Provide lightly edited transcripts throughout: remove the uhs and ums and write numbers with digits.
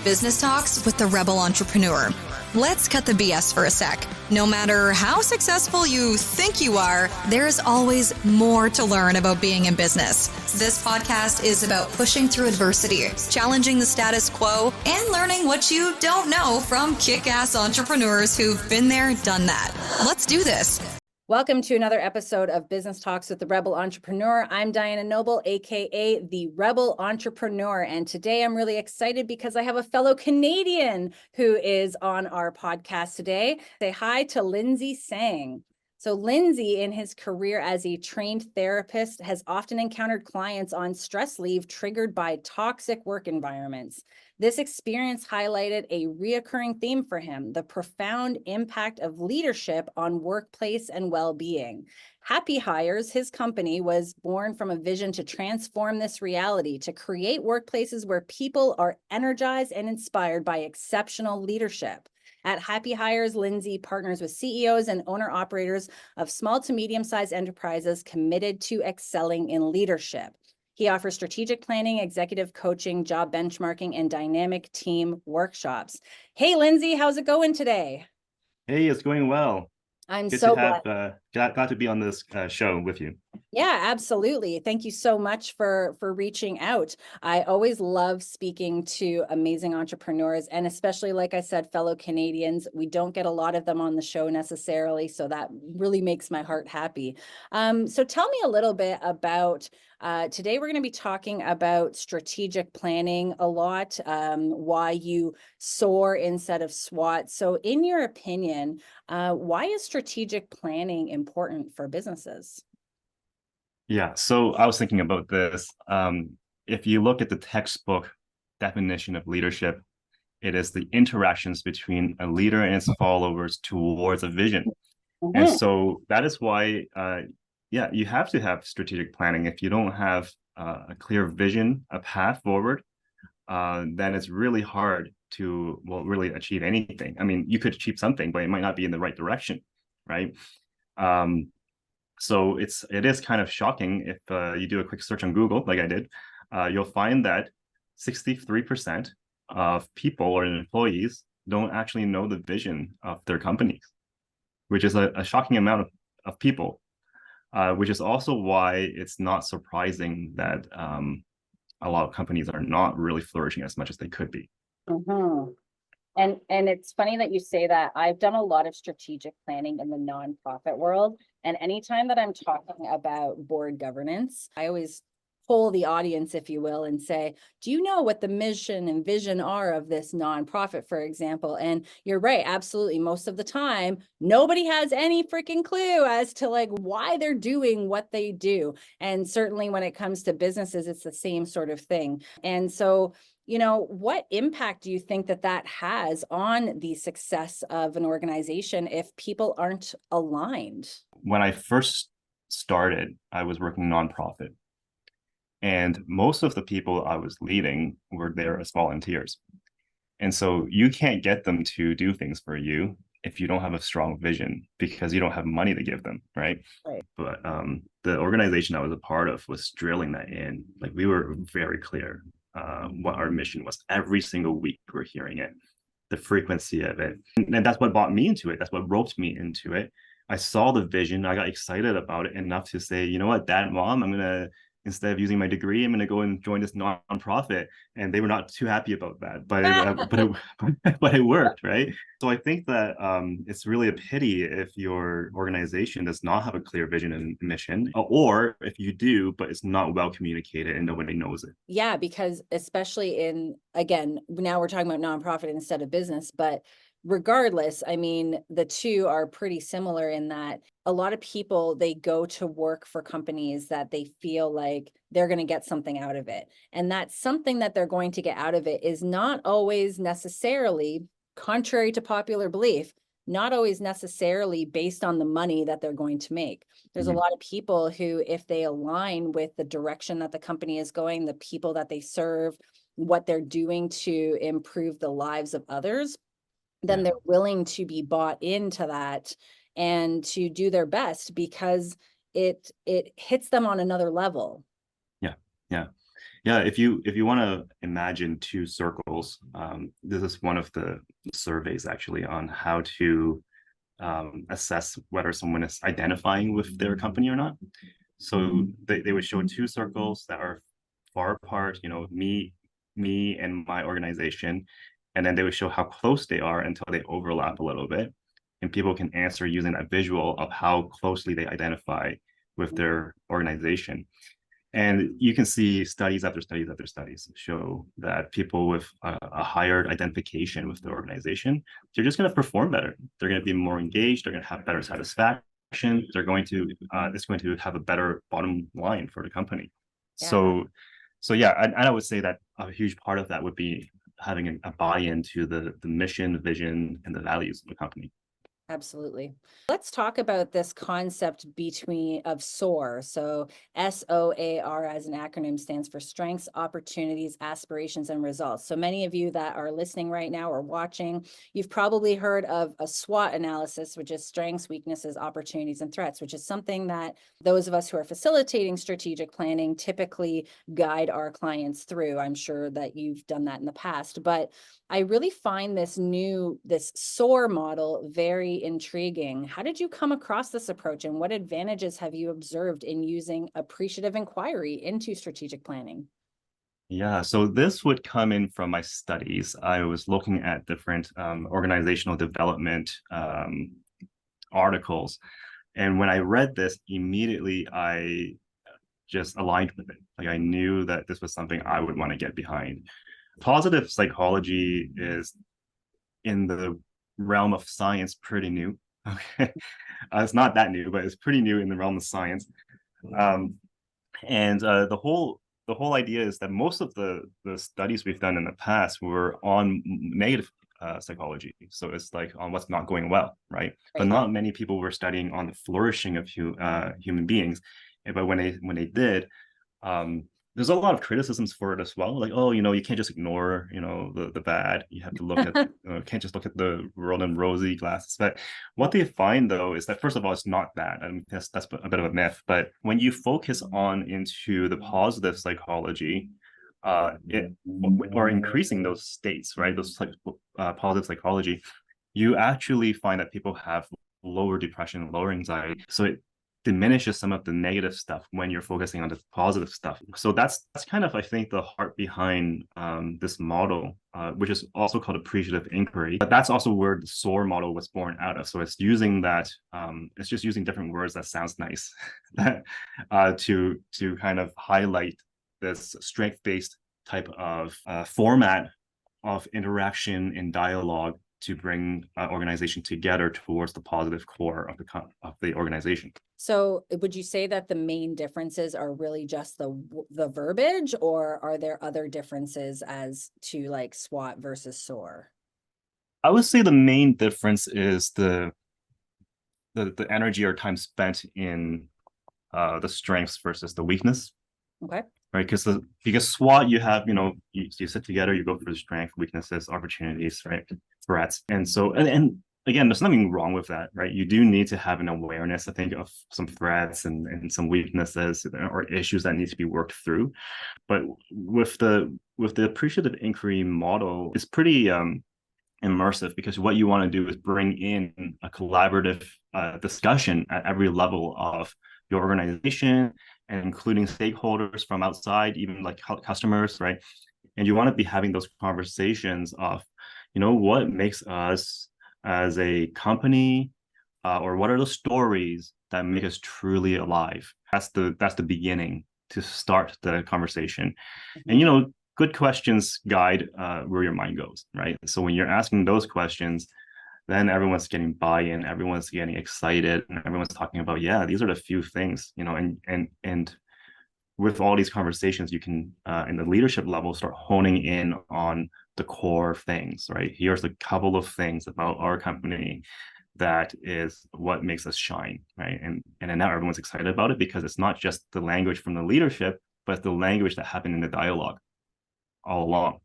Business Talks with the Rebel Entrepreneur. Let's cut the BS for a sec. No matter how successful you think you are, there's always more to learn about being in business. This podcast is about pushing through adversity, challenging the status quo, and learning what you don't know from kick-ass entrepreneurs who've been there, done that. Let's do this. Welcome to another episode of Business Talks with the Rebel Entrepreneur. I'm Diana Noble, aka the Rebel Entrepreneur. And today I'm really excited because I have a fellow Canadian who is on our podcast today. Say hi to Lindsay Tsang. So Lindsay, in his career as a trained therapist, has often encountered clients on stress leave triggered by toxic work environments. This experience highlighted a reoccurring theme for him: the profound impact of leadership on workplace and well-being. Happy Hires, his company, was born from a vision to transform this reality, to create workplaces where people are energized and inspired by exceptional leadership. At Happy Hires, Lindsay partners with CEOs and owner-operators of small to medium-sized enterprises committed to excelling in leadership. He offers strategic planning, executive coaching, job benchmarking, and dynamic team workshops. Hey, Lindsay, how's it going today? Hey, it's going well. I'm Good so to glad. glad to be on this show with you. Yeah, absolutely. Thank you so much for reaching out. I always love speaking to amazing entrepreneurs, and especially, like I said, fellow Canadians. We don't get a lot of them on the show necessarily, so that really makes my heart happy. So tell me a little bit about, today we're going to be talking about strategic planning a lot, why you SOAR instead of SWAT. So in your opinion, why is strategic planning important for businesses? Yeah, so I was thinking about this. If you look at the textbook definition of leadership, it is the interactions between a leader and his followers towards a vision. Mm-hmm. And so that is why, you have to have strategic planning. If you don't have a clear vision, a path forward, then it's really hard to, really achieve anything. I mean, you could achieve something, but it might not be in the right direction, right? So it is kind of shocking if you do a quick search on Google, like I did, you'll find that 63% of people or employees don't actually know the vision of their companies, which is a shocking amount of people, which is also why it's not surprising that a lot of companies are not really flourishing as much as they could be. Mm-hmm. And it's funny that you say that. I've done a lot of strategic planning in the nonprofit world. And anytime that I'm talking about board governance, I always poll the audience, if you will, and say, do you know what the mission and vision are of this nonprofit, for example? And you're right, absolutely. Most of the time, nobody has any freaking clue as to like why they're doing what they do. And certainly when it comes to businesses, it's the same sort of thing. And so, what impact do you think that has on the success of an organization if people aren't aligned? When I first started, I was working nonprofit. And most of the people I was leading were there as volunteers. And so you can't get them to do things for you if you don't have a strong vision, because you don't have money to give them, right? Right. But the organization I was a part of was drilling that in. Like, we were very clear what our mission was. Every single week we're hearing it, the frequency of it. And that's what brought me into it. That's what roped me into it. I saw the vision. I got excited about it enough to say, you know what, Dad, Mom, instead of using my degree, I'm going to go and join this nonprofit. And they were not too happy about that, but it worked, right? So I think that it's really a pity if your organization does not have a clear vision and mission, or if you do, but it's not well communicated and nobody knows it. Yeah, because especially again, now we're talking about nonprofit instead of business, but regardless, I mean, the two are pretty similar in that a lot of people, they go to work for companies that they feel like they're going to get something out of it. And that something that they're going to get out of it is not always necessarily, contrary to popular belief, not always necessarily based on the money that they're going to make. There's a lot of people who, if they align with the direction that the company is going, the people that they serve, what they're doing to improve the lives of others, then they're willing to be bought into that and to do their best because it hits them on another level. Yeah. Yeah, if you want to imagine two circles, this is one of the surveys actually on how to assess whether someone is identifying with their company or not. So they would show two circles that are far apart, me and my organization, and then they would show how close they are until they overlap a little bit. And people can answer using that visual of how closely they identify with their organization. And you can see studies after studies after studies show that people with a higher identification with the organization, they're just going to perform better. They're going to be more engaged. They're going to have better satisfaction. They're going to, it's going to have a better bottom line for the company. Yeah. So yeah, and I would say that a huge part of that would be having a buy-in to the mission, vision, and the values of the company. Absolutely. Let's talk about this concept of SOAR. So SOAR as an acronym stands for strengths, opportunities, aspirations, and results. So many of you that are listening right now or watching, you've probably heard of a SWOT analysis, which is strengths, weaknesses, opportunities, and threats, which is something that those of us who are facilitating strategic planning typically guide our clients through. I'm sure that you've done that in the past, but I really find this SOAR model very intriguing. How did you come across this approach, and what advantages have you observed in using appreciative inquiry into strategic planning? Yeah, so this would come in from my studies. I was looking at different organizational development articles. And when I read this, immediately I just aligned with it. Like I knew that this was something I would want to get behind. Positive psychology is in the realm of science pretty new. Okay. It's not that new, but it's pretty new in the realm of science. And the whole idea is that most of the studies we've done in the past were on negative psychology. So it's like on what's not going well, right? But not many people were studying on the flourishing of human beings. But when they did, there's a lot of criticisms for it as well. Like, oh, you can't just ignore, the bad. You have to look at, can't just look at the world in rosy glasses. But what they find though is that first of all, it's not that. I mean, that's a bit of a myth. But when you focus on into the positive psychology, or increasing those states, right? Those positive psychology, you actually find that people have lower depression, lower anxiety. So it diminishes some of the negative stuff when you're focusing on the positive stuff. So that's kind of, I think, the heart behind this model, which is also called appreciative inquiry. But that's also where the SOAR model was born out of. So it's using that, it's just using different words that sounds nice to kind of highlight this strength-based type of format of interaction and dialogue to bring organization together towards the positive core of the organization. So would you say that the main differences are really just the verbiage, or are there other differences as to like SWOT versus SOAR? I would say the main difference is the energy or time spent in the strengths versus the weakness. Okay. Right, because SWOT, you have, you sit together, you go for the strength, weaknesses, opportunities, right, threats, and so and again, there's nothing wrong with that, right? You do need to have an awareness, I think, of some threats and some weaknesses or issues that need to be worked through. But with the appreciative inquiry model, it's pretty immersive, because what you want to do is bring in a collaborative discussion at every level of your organization, and including stakeholders from outside, even like customers, right? And you want to be having those conversations of, what makes us as a company, or what are the stories that make us truly alive? That's the beginning to start the conversation. And good questions guide where your mind goes, right? So when you're asking those questions, then everyone's getting buy-in, everyone's getting excited, and everyone's talking about, yeah, these are the few things, and with all these conversations, you can, in the leadership level, start honing in on the core things, right? Here's a couple of things about our company that is what makes us shine, right? And then now everyone's excited about it, because it's not just the language from the leadership, but the language that happened in the dialogue all along.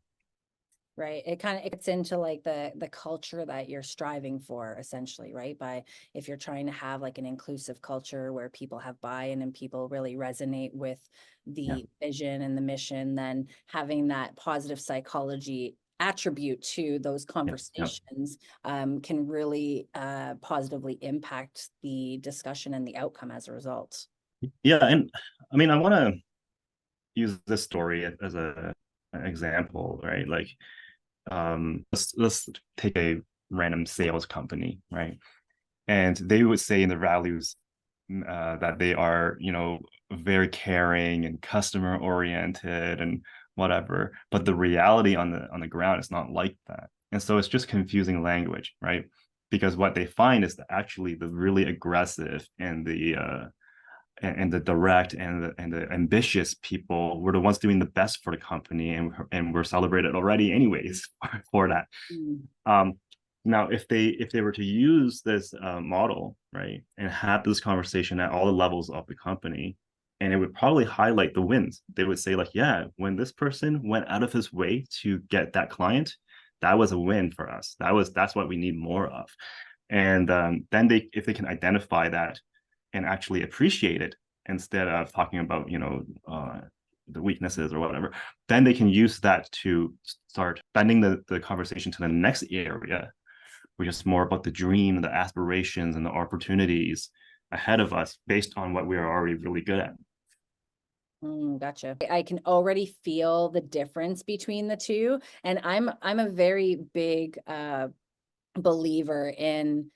right? It kind of gets into like the culture that you're striving for, essentially, right? By if you're trying to have like an inclusive culture where people have buy-in and people really resonate with Yeah. the vision and the mission, then having that positive psychology attribute to those conversations can really positively impact the discussion and the outcome as a result. Yeah. And I mean, I want to use this story as an example, right? Like, let's take a random sales company, right? And they would say in the values that they are, very caring and customer oriented and whatever. But the reality on the ground is not like that. And so it's just confusing language, right? Because what they find is that actually the really aggressive and the direct and the ambitious people were the ones doing the best for the company, and were celebrated already anyways for that. Um, now, if they were to use this model, right, and have this conversation at all the levels of the company, and it would probably highlight the wins. They would say like, yeah, when this person went out of his way to get that client, that was a win for us. That's what we need more of. And then if they can identify that and actually appreciate it instead of talking about the weaknesses or whatever, then they can use that to start bending the conversation to the next area, which is more about the dream, the aspirations, and the opportunities ahead of us based on what we are already really good at. Gotcha. I can already feel the difference between the two. And I'm a very big believer in,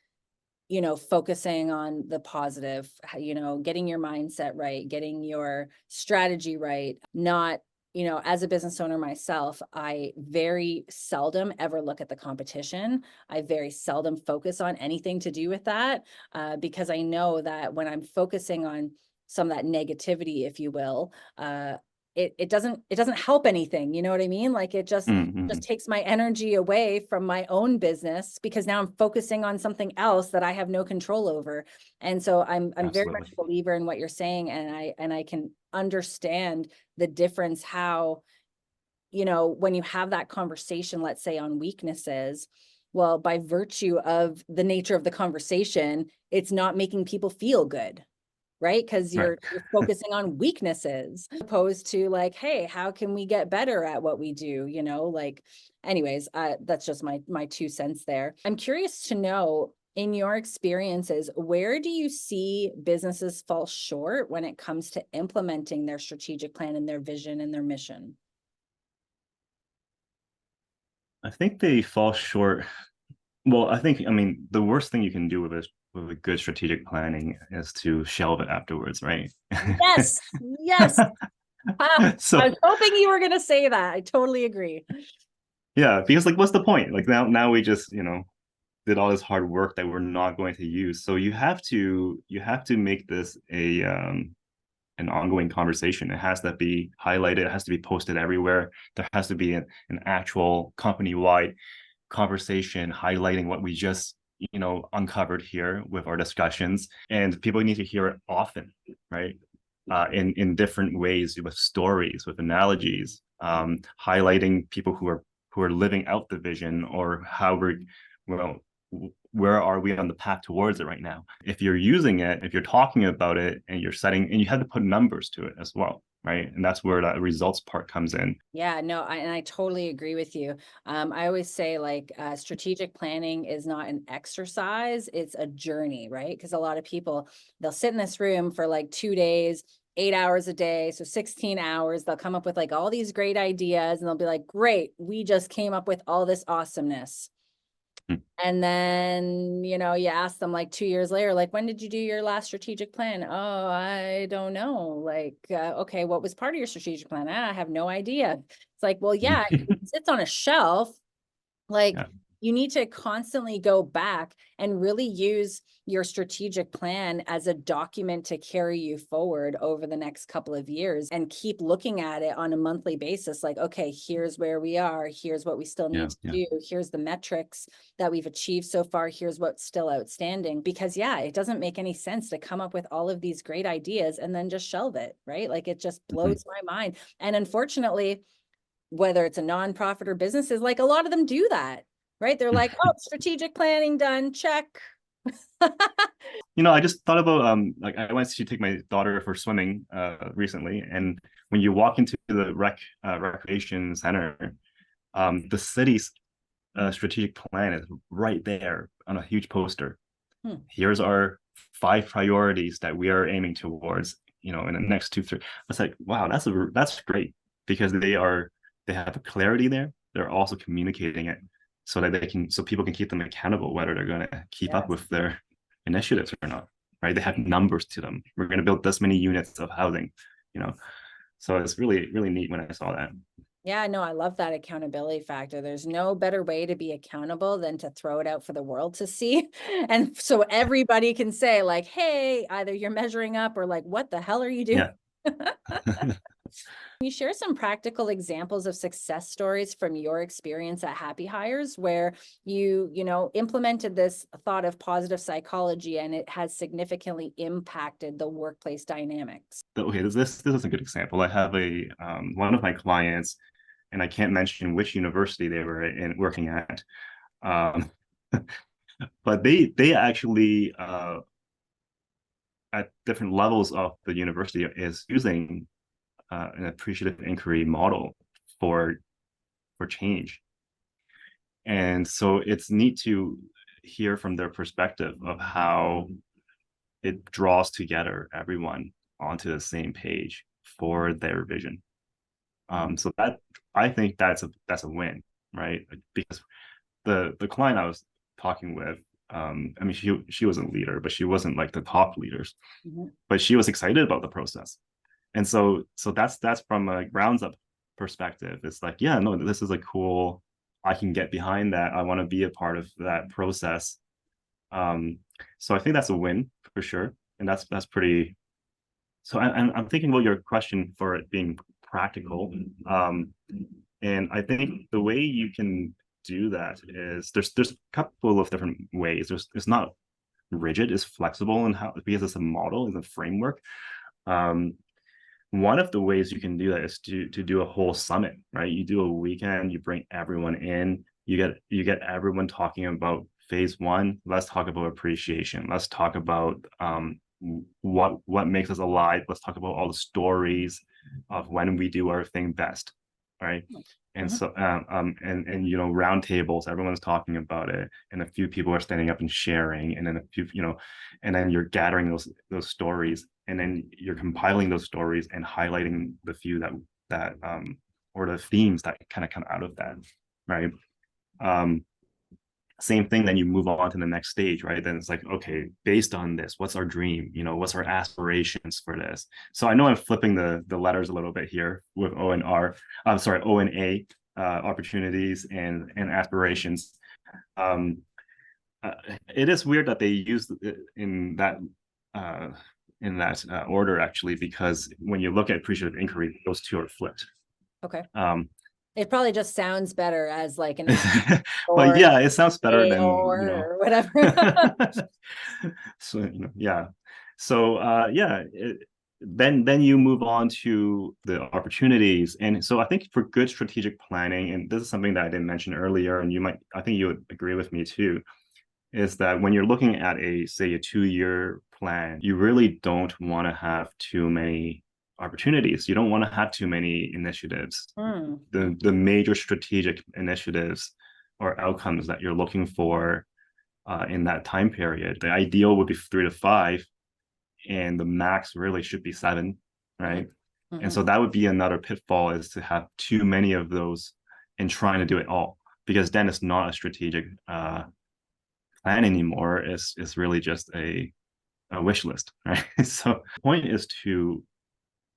focusing on the positive, getting your mindset right, getting your strategy right. Not, as a business owner myself, I very seldom ever look at the competition. I very seldom focus on anything to do with that, because I know that when I'm focusing on some of that negativity, if you will, it doesn't help anything. You know what I mean? Like it just takes my energy away from my own business, because now I'm focusing on something else that I have no control over. And so I'm very much a believer in what you're saying, and I can understand the difference how, when you have that conversation, let's say on weaknesses, well, by virtue of the nature of the conversation, it's not making people feel good. Right? Because you're focusing on weaknesses, opposed to like, hey, how can we get better at what we do? Anyways, that's just my 2 cents there. I'm curious to know, in your experiences, where do you see businesses fall short when it comes to implementing their strategic plan and their vision and their mission? I think they fall short. Well, I mean, the worst thing you can do with a good strategic planning is to shelve it afterwards, right? Yes, yes. So I was hoping you were going to say that. I totally agree. yeah, because like, what's the point? Like now we just did all this hard work that we're not going to use. So you have to make this an ongoing conversation. It has to be highlighted. It has to be posted everywhere. There has to be an actual company-wide conversation highlighting what we just uncovered here with our discussions, and people need to hear it often, right? In different ways, with stories, with analogies, highlighting people who are living out the vision, or how where are we on the path towards it right now. If you're using it, if you're talking about it, and you have to put numbers to it as well, right? And that's where that results part comes in. Yeah, no, I totally agree with you. I always say like strategic planning is not an exercise, it's a journey, right? Because a lot of people, they'll sit in this room for like 2 days, 8 hours a day, so 16 hours. They'll come up with like all these great ideas, and they'll be like, great, we just came up with all this awesomeness. And then, you ask them like 2 years later, like, when did you do your last strategic plan? Oh, I don't know. Like, okay, what was part of your strategic plan? I have no idea. It's like, well, yeah, it sits on a shelf. Like, you need to constantly go back and really use your strategic plan as a document to carry you forward over the next couple of years, and keep looking at it on a monthly basis. Like, okay, here's where we are. Here's what we still need to do. Here's the metrics that we've achieved so far. Here's what's still outstanding. Because it doesn't make any sense to come up with all of these great ideas and then just shelve it, right? Like, it just blows my mind. And unfortunately, whether it's a nonprofit or business, is like a lot of them do that, right? They're like, oh, strategic planning done, check. I just thought about like I went to take my daughter for swimming recently, and when you walk into the recreation center, the city's strategic plan is right there on a huge poster. Here's our 5 priorities that we are aiming towards, in the next 2-3. I was like, wow, that's great, because they have a clarity there. They're also communicating it so that so people can keep them accountable, whether they're going to keep up with their initiatives or not, right? They have numbers to them. We're going to build this many units of housing, so it's really, really neat when I saw that. Yeah, no, I love that accountability factor. There's no better way to be accountable than to throw it out for the world to see. And so everybody can say like, hey, either you're measuring up or like, what the hell are you doing? Yeah. Can you share some practical examples of success stories from your experience at Happy Hires where you implemented this thought of positive psychology and it has significantly impacted the workplace dynamics? Okay, this is a good example. I have one of my clients, and I can't mention which university they were working at, but they actually at different levels of the university is using an appreciative inquiry model for change. And so it's neat to hear from their perspective of how it draws together everyone onto the same page for their vision. So that, I think that's a win, right? Because the client I was talking with, I mean, she was a leader, but she wasn't like the top leaders, but she was excited about the process. And so that's from a grounds up perspective. It's like, yeah, no, this is a cool, I can get behind that. I want to be a part of that process. So I think that's a win for sure. And that's pretty, so I'm thinking about your question for it being practical. And I think the way you can do that is there's a couple of different ways. It's not rigid, it's flexible, and how, because it's a model, it's a framework. One of the ways you can do that is to do a whole summit, right? You do a weekend, you bring everyone in, you get everyone talking about phase 1. Let's talk about appreciation. Let's talk about what makes us alive. Let's talk about all the stories of when we do our thing best, right? And so and round tables, everyone's talking about it, and a few people are standing up and sharing, and then a few, and then you're gathering those stories, and then you're compiling those stories and highlighting the few that or the themes that kind of come out of that, right? Same thing, then you move on to the next stage, right? Then it's like, okay, based on this, what's our dream? What's our aspirations for this? So I know I'm flipping the letters a little bit here with O and R. I'm sorry, O and A, opportunities and aspirations. It is weird that they use it in that order, actually, because when you look at appreciative inquiry, those two are flipped. Okay. It probably just sounds better as like an well, yeah, it sounds better than or whatever. So yeah. So then you move on to the opportunities. And so I think for good strategic planning, and this is something that I didn't mention earlier, and I think you would agree with me too, is that when you're looking at say a 2-year plan, you really don't want to have too many opportunities. You don't want to have too many initiatives. The major strategic initiatives or outcomes that you're looking for in that time period, the ideal would be 3 to 5, and the max really should be 7, right? And so that would be another pitfall, is to have too many of those and trying to do it all, because then it's not a strategic plan anymore. It's really just a wish list, right? So the point is to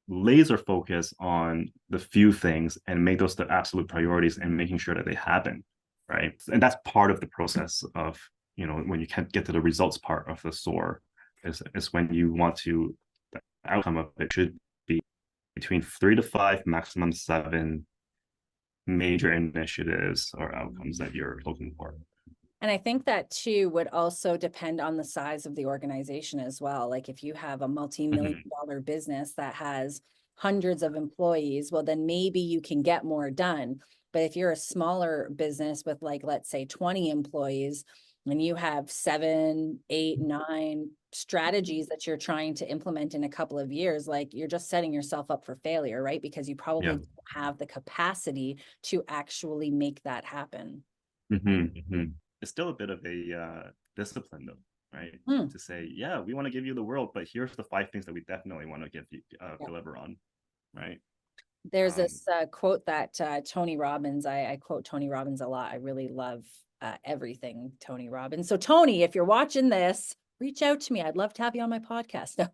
laser focus on the few things and make those the absolute priorities, and making sure that they happen, right? And that's part of the process of, when you can't get to the results part of the SOAR, is when you want to, the outcome of it should be between 3 to 5, maximum 7 major initiatives or outcomes that you're looking for. And I think that too would also depend on the size of the organization as well. Like if you have a multi-million dollar business that has hundreds of employees, well, then maybe you can get more done. But if you're a smaller business with like, let's say 20 employees, and you have 7, 8, 9 strategies that you're trying to implement in a couple of years, like you're just setting yourself up for failure, right? Because you probably don't have the capacity to actually make that happen. It's still a bit of a discipline though, right? To say, yeah, we want to give you the world, but here's the 5 things that we definitely want to give you, deliver on, right? There's this quote that Tony Robbins, I quote Tony Robbins a lot. I really love everything Tony Robbins. So Tony, if you're watching this, reach out to me. I'd love to have you on my podcast. No,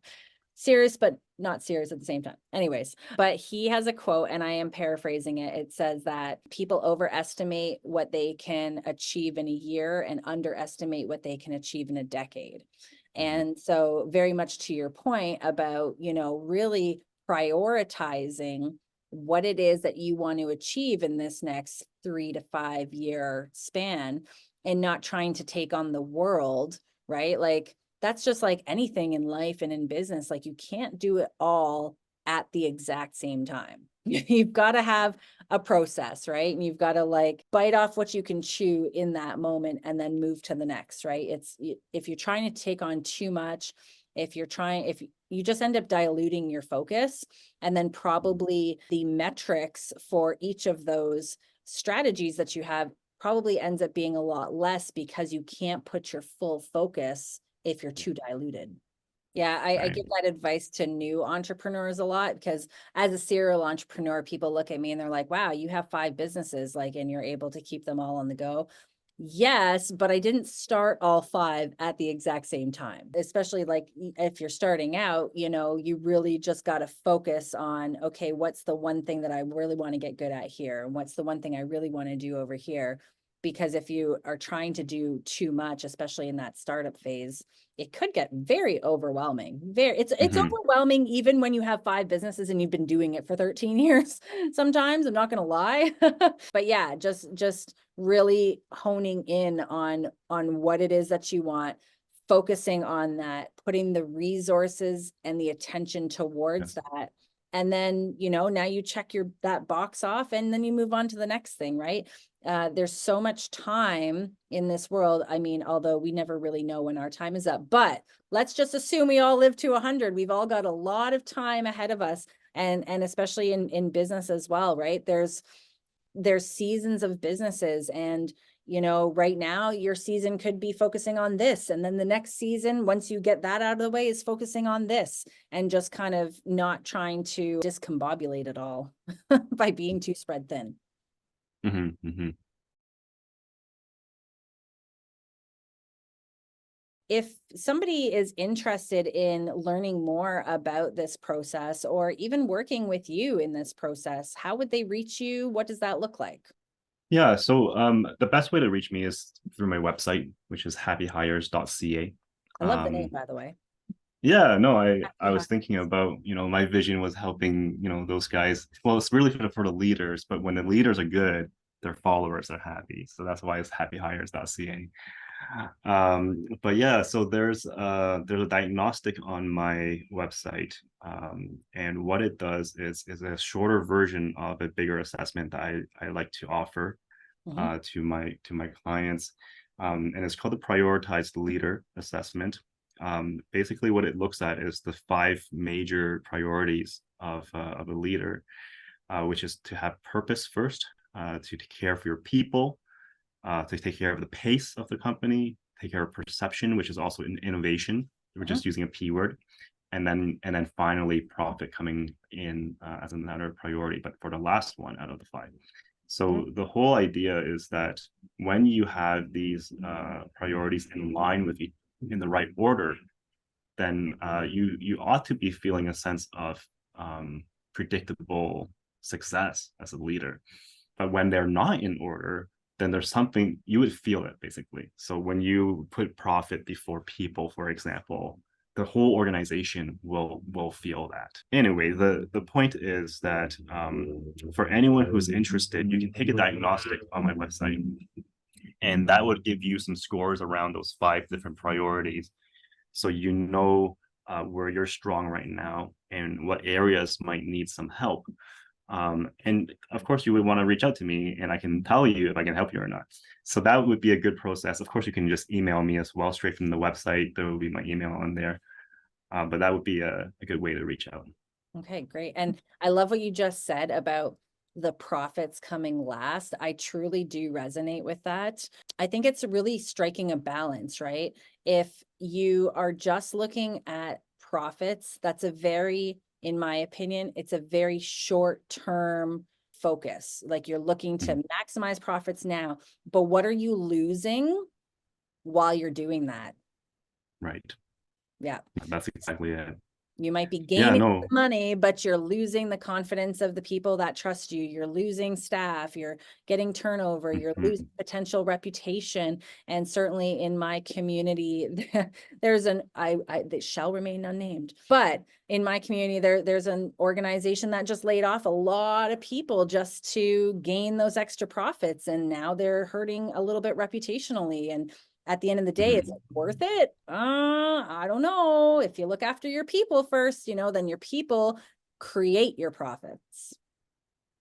serious, but not serious at the same time. Anyways, but he has a quote and I am paraphrasing it. It says that people overestimate what they can achieve in a year and underestimate what they can achieve in a decade. And so very much to your point about, really prioritizing what it is that you want to achieve in this next 3 to 5 year span and not trying to take on the world, right? Like that's just like anything in life and in business. Like you can't do it all at the exact same time. You've got to have a process, right? And you've got to like bite off what you can chew in that moment and then move to the next, right? If you're trying to take on too much, if you just end up diluting your focus, and then probably the metrics for each of those strategies that you have probably ends up being a lot less because you can't put your full focus if you're too diluted. Yeah, I give that advice to new entrepreneurs a lot because as a serial entrepreneur, people look at me and they're like, wow, you have 5 businesses, like, and you're able to keep them all on the go. Yes, but I didn't start all 5 at the exact same time, especially like if you're starting out, you really just got to focus on, okay, what's the one thing that I really want to get good at here? And what's the one thing I really want to do over here? Because if you are trying to do too much, especially in that startup phase, it could get very overwhelming. It's overwhelming even when you have 5 businesses and you've been doing it for 13 years. Sometimes, I'm not going to lie. But yeah, just really honing in on what it is that you want, focusing on that, putting the resources and the attention towards that. And then, now you check that box off and then you move on to the next thing, right? There's so much time in this world. I mean, although we never really know when our time is up, but let's just assume we all live to 100. We've all got a lot of time ahead of us. And especially in business as well, right? There's seasons of businesses, and right now your season could be focusing on this, and then the next season, once you get that out of the way, is focusing on this, and just kind of not trying to discombobulate it all by being too spread thin. If somebody is interested in learning more about this process or even working with you in this process, how would they reach you? What does that look like? Yeah, so the best way to reach me is through my website, which is happyhires.ca. I love the name, by the way. Yeah, no, I was thinking about, my vision was helping, those guys. Well, it's really for the leaders, but when the leaders are good, their followers are happy. So that's why it's happyhires.ca. But yeah, so there's a diagnostic on my website, and what it does is a shorter version of a bigger assessment that I like to offer to my clients, and it's called the Prioritized Leader Assessment. Basically, what it looks at is the 5 major priorities of a leader, which is to have purpose first, to care for your people, to take care of the pace of the company, take care of perception, which is also an innovation. We're just using a P word, and then finally profit coming in as another priority, but for the last one out of the 5. So the whole idea is that when you have these priorities in line with in the right order, then you ought to be feeling a sense of predictable success as a leader. But when they're not in order, then there's something, you would feel it basically. So when you put profit before people, for example, the whole organization will feel that. Anyway, the point is that for anyone who's interested, you can take a diagnostic on my website, and that would give you some scores around those 5 different priorities. So where you're strong right now and what areas might need some help. And of course, you would want to reach out to me and I can tell you if I can help you or not. So that would be a good process. Of course, you can just email me as well, straight from the website. There will be my email on there. But that would be a good way to reach out. Okay, great. And I love what you just said about the profits coming last. I truly do resonate with that. I think it's really striking a balance, right? If you are just looking at profits, that's a very, in my opinion, it's a very short-term focus. Like you're looking to maximize profits now, but what are you losing while you're doing that? Right. Yeah. That's exactly it. You might be gaining no. money, but you're losing the confidence of the people that trust you. You're losing staff, you're getting turnover, you're losing potential reputation. And certainly in my community, there's that shall remain unnamed, but in my community, there's an organization that just laid off a lot of people just to gain those extra profits. And now they're hurting a little bit reputationally. And at the end of the day, is it worth it? I don't know. If you look after your people first, then your people create your profits.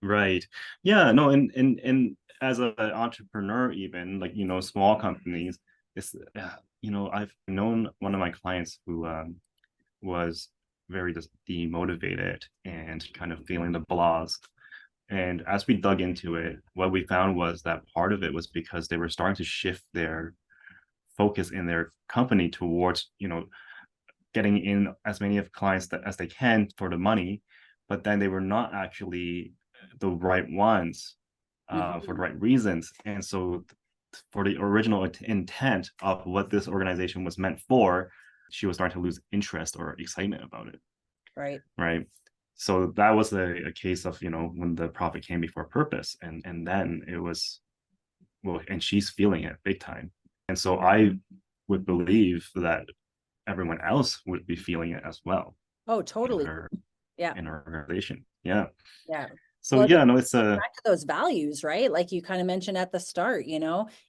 Right. Yeah, no, and as an entrepreneur, even like, small companies, it's, I've known one of my clients who was very just demotivated and kind of feeling the blahs. And as we dug into it, what we found was that part of it was because they were starting to shift their focus in their company towards, getting in as many of clients as they can for the money, but then they were not actually the right ones for the right reasons. And so for the original intent of what this organization was meant for, she was starting to lose interest or excitement about it. Right. So that was a case of, when the profit came before purpose, and then it was, and she's feeling it big time. And so I would believe that everyone else would be feeling it as well. Oh, totally. In our organization. Yeah. Yeah. So it's back to those values, right? Like you kind of mentioned at the start,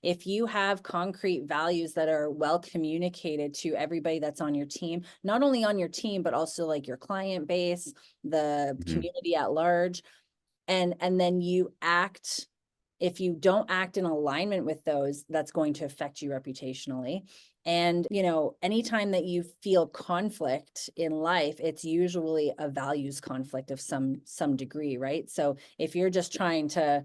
if you have concrete values that are well communicated to everybody that's on your team, not only on your team, but also like your client base, the community at large, and then you act. If you don't act in alignment with those, that's going to affect you reputationally. And, anytime that you feel conflict in life, it's usually a values conflict of some degree, right? So if you're just trying to,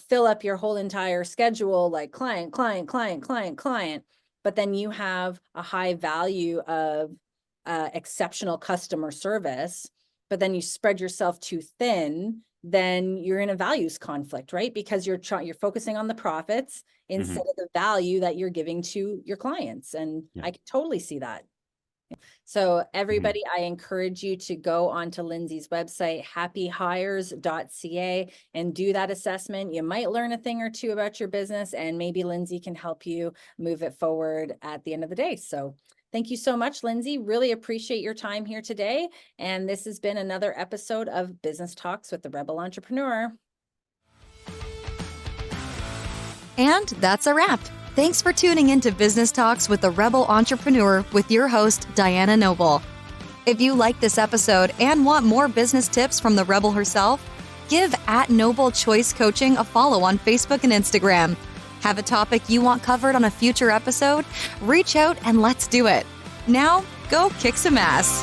fill up your whole entire schedule, like client, but then you have a high value of exceptional customer service, but then you spread yourself too thin, then you're in a values conflict, right? Because you're focusing on the profits instead of the value that you're giving to your clients. And I can totally see that. So everybody, I encourage you to go onto Lindsay's website, happyhires.ca, and do that assessment. You might learn a thing or two about your business, and maybe Lindsay can help you move it forward at the end of the day. So thank you so much, Lindsay. Really appreciate your time here today. And this has been another episode of Business Talks with the Rebel Entrepreneur. And that's a wrap. Thanks for tuning into Business Talks with the Rebel Entrepreneur with your host, Diana Noble. If you like this episode and want more business tips from the Rebel herself, give @Noble Choice Coaching a follow on Facebook and Instagram. Have a topic you want covered on a future episode? Reach out and let's do it. Now, go kick some ass.